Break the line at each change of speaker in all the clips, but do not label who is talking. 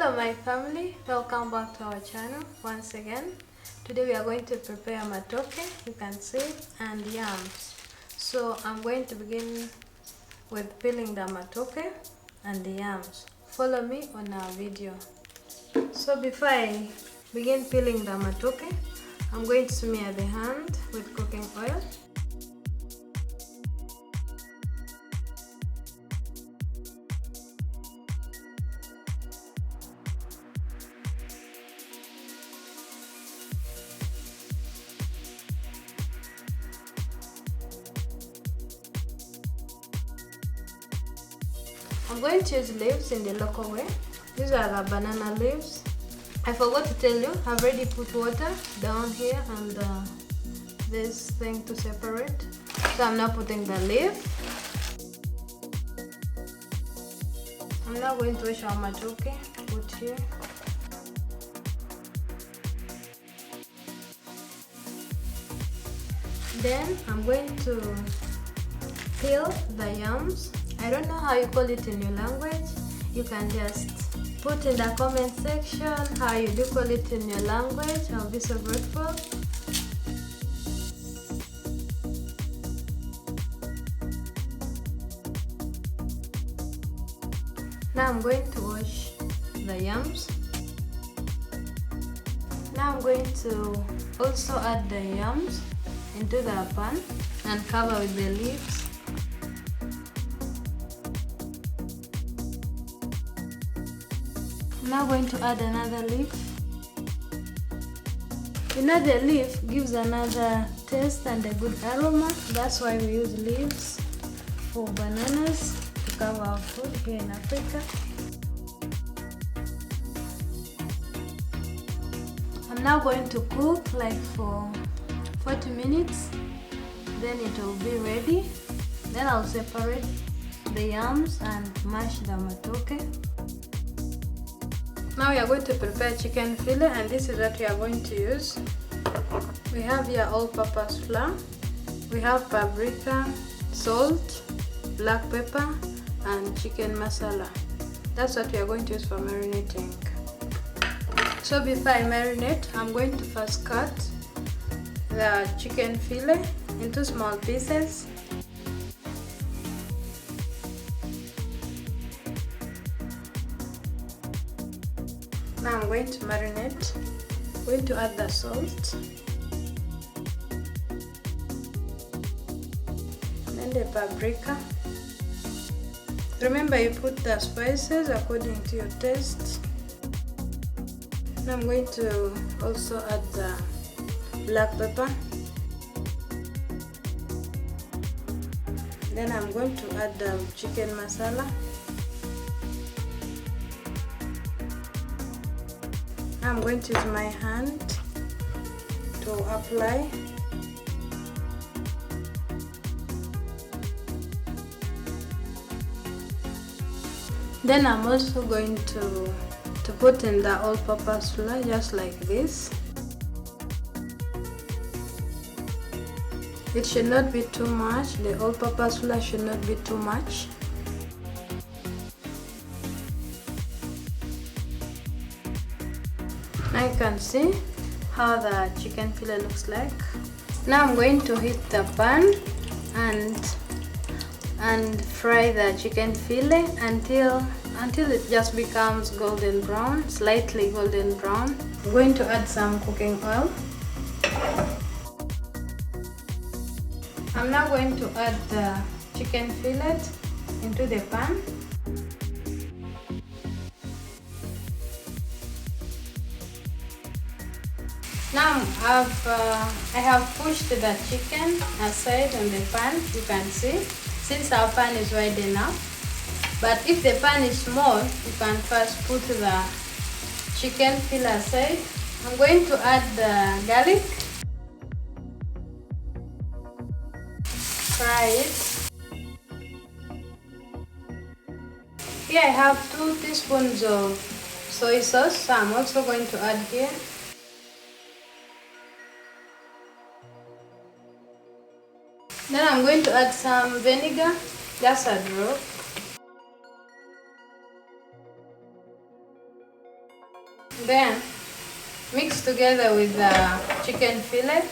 Hello my family, welcome back to our channel once again. Today we are going to prepare matoke, you can see, and yams. So I'm going to begin with peeling the matoke and the yams. Follow me on our video. So before I begin peeling the matoke, I'm going to smear the hand with cooking oil. I'm going to use leaves in the local way. These are the banana leaves. I forgot to tell you, I've already put water down here and this thing to separate. So I'm now putting the leaf. I'm now going to wash our matoke, put here. Then I'm going to peel the yams. I don't know how you call it in your language. You can just put in the comment section how you do call it in your language. I'll be so grateful. Now I'm going to wash the yams. Now I'm going to also add the yams into the pan and cover with the leaves. I'm now going to add another leaf. You know, the leaf gives another taste and a good aroma. That's why we use leaves for bananas to cover our food here in Africa. I'm now going to cook like for 40 minutes. Then it will be ready. Then I'll separate the yams and mash the matoke. Now we are going to prepare chicken fillet, and this is what we are going to use. We have here all-purpose flour, we have paprika, salt, black pepper, and chicken masala. That's what we are going to use for marinating. So before I marinate, I'm going to first cut the chicken fillet into small pieces. Now I'm going to marinate. I'm going to add the salt, then the paprika. Remember, you put the spices according to your taste. Now I'm going to also add the black pepper. Then I'm going to add the chicken masala. I'm going to use my hand to apply. Then I'm also going to put in the all-purpose flour just like this. It should not be too much. The all-purpose flour should not be too much. Now you can see how the chicken fillet looks like. Now I'm going to heat the pan and fry the chicken fillet until it just becomes golden brown, slightly golden brown. I'm going to add some cooking oil. I'm now going to add the chicken fillet into the pan. Now I have pushed the chicken aside on the pan, you can see, since our pan is wide enough. But if the pan is small, you can first put the chicken fillet aside. I'm going to add the garlic. Fry it. Here I have 2 teaspoons of soy sauce, so I'm also going to add here. Then I'm going to add some vinegar, just a drop. Then mix together with the chicken fillet.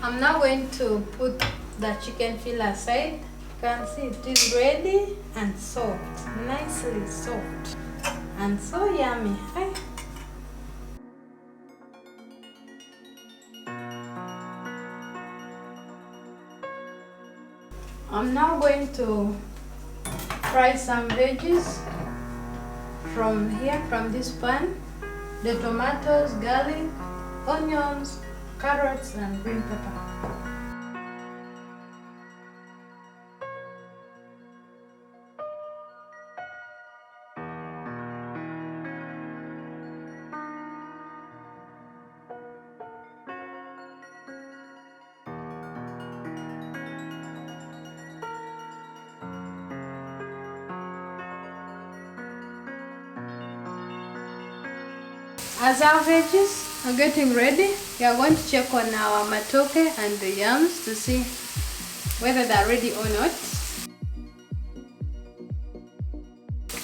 I'm now going to put the chicken fillet aside. You can see it is ready and soft, nicely soft and so yummy. Hi. I'm now going to fry some veggies from this pan. The tomatoes, garlic, onions, carrots and green pepper. As our veggies are getting ready, we are going to check on our matoke and the yams to see whether they're ready or not.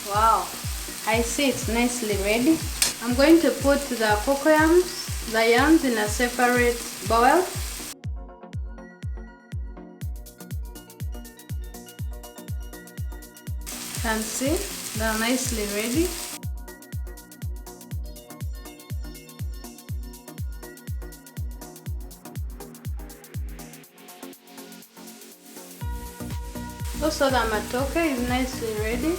Wow, I see it's nicely ready. I'm going to put the yams in a separate bowl. You can see they're nicely ready. Also the matoke is nicely ready. You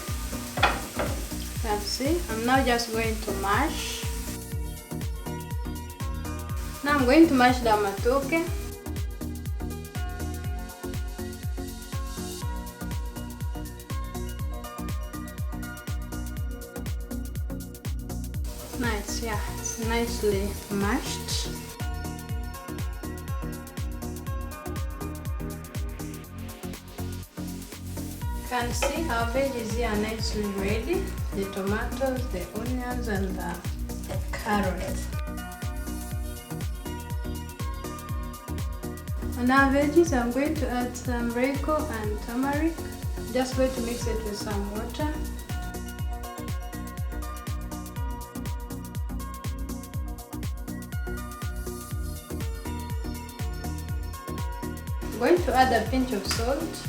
can see. I'm now just going to mash. Now I'm going to mash the matoke. Nice, yeah, it's nicely mashed. You can see our veggies here are nicely ready. The tomatoes, the onions and the carrots. On our veggies I'm going to add some Royco and Turmeric. Just going to mix it with some water. I'm going to add a pinch of salt.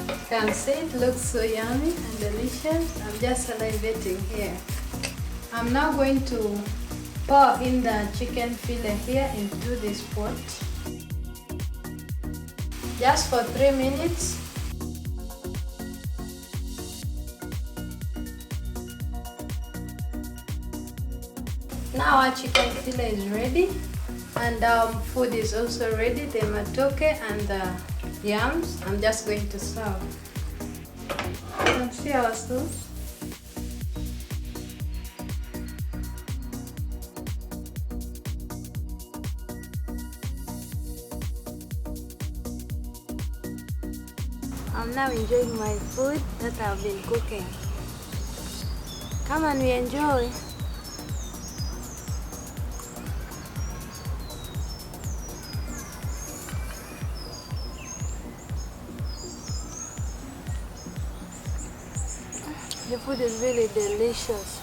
You can see it looks so yummy and delicious. I'm just salivating here. I'm now going to pour in the chicken fillet here into this pot. Just for 3 minutes. Now our chicken fillet is ready and our food is also ready, the matoke and the yams. I'm just going to serve. You can see our sauce. I'm now enjoying my food that I've been cooking. Come and we enjoy. The food is really delicious.